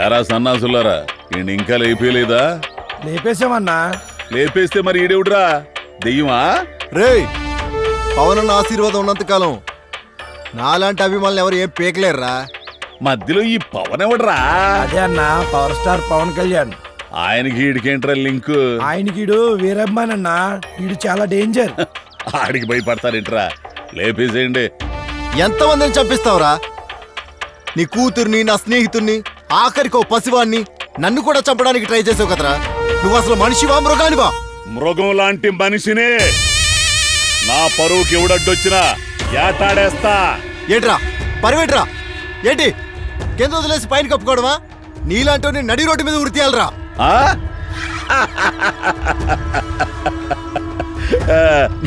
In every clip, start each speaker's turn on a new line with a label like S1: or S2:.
S1: ఎరా సన్నాసులారా ఈయన ఇంకా లేపేలేదా?
S2: లేపేసామన్నా.
S1: లేపేస్తే మరి ఈడేవుడ్రా దెయ్యమా?
S3: రే పవన్ ఆశీర్వాదం ఉన్నంతకాలం నాలాంటి అభిమానులు ఎవరు ఏం పీకలేరురా.
S1: మధ్యలో ఈ పవన్ ఎవడ్రా?
S2: అదే అన్న పవర్ స్టార్ పవన్ కళ్యాణ్.
S1: ఆయనకి ఈడికేంట్రా లింక్?
S2: ఆయనకి ఈడు వీరభిమాన్ అన్న. ఈడు చాలా డేంజర్.
S1: ఆడికి భయపడతారేంట్రా? లేపేసేయండి.
S3: ఎంతమందిని చంపిస్తావురా? నీ కూతుర్ని, నా స్నేహితుర్ని, ఆఖరికి ఓ పసివాణ్ణి, నన్ను కూడా చంపడానికి ట్రై చేసావు కదరా. నువ్వు అసలు మనిషివా మృగానివా?
S1: మృగం లాంటి మనిషినే నా పరువుకి ఎవడడ్డొచ్చినా ఏటాడేస్తా.
S3: ఏంట్రా పరివేట్రా? ఏంటి కింద వదిలేసి పైన కప్పుకోవడమా? నీలాంటి నడి రోడ్డు మీద ఉరితీయాలరా.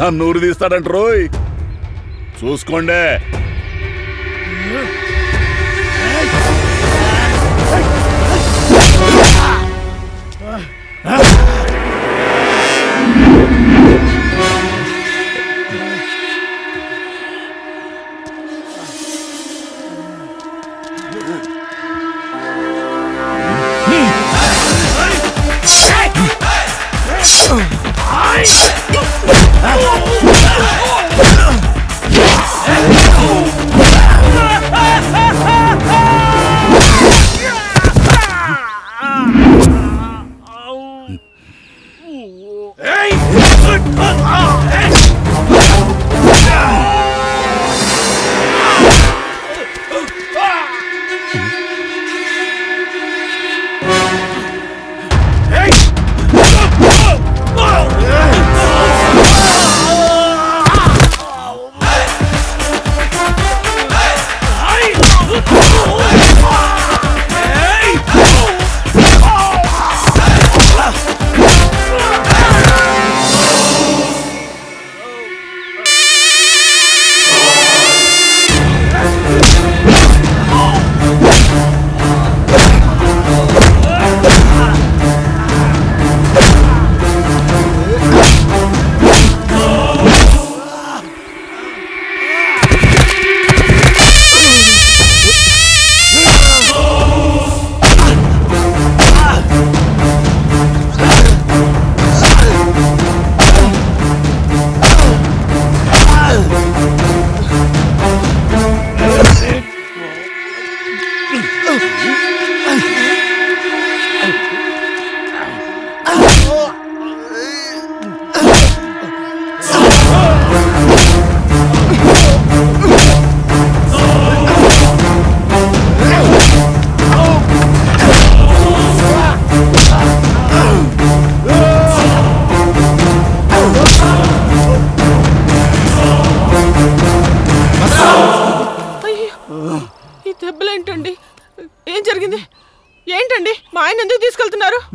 S1: నన్ను ఊరు తీస్తాడంట రోయ్, చూసుకోండి.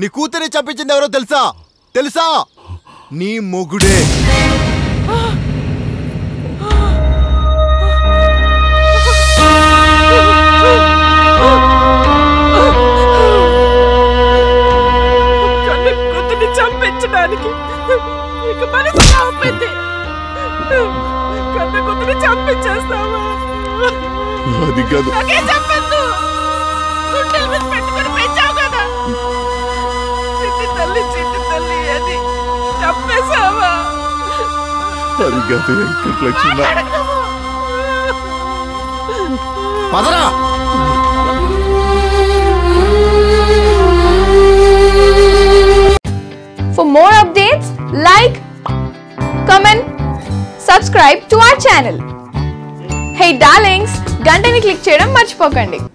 S3: నీ కూతురి చంపించింది ఎవరో తెలుసా? తెలుసా? నీ మొగుడే.
S4: కూతురిని చంపించడానికి కన్న కూతురిని చంపించేస్తావా?
S1: అది కాదు.
S3: పదరా.
S5: For more updates, like, comment, subscribe to our channel. Hey darlings, గంటని click చేయడం మర్చిపోకండి.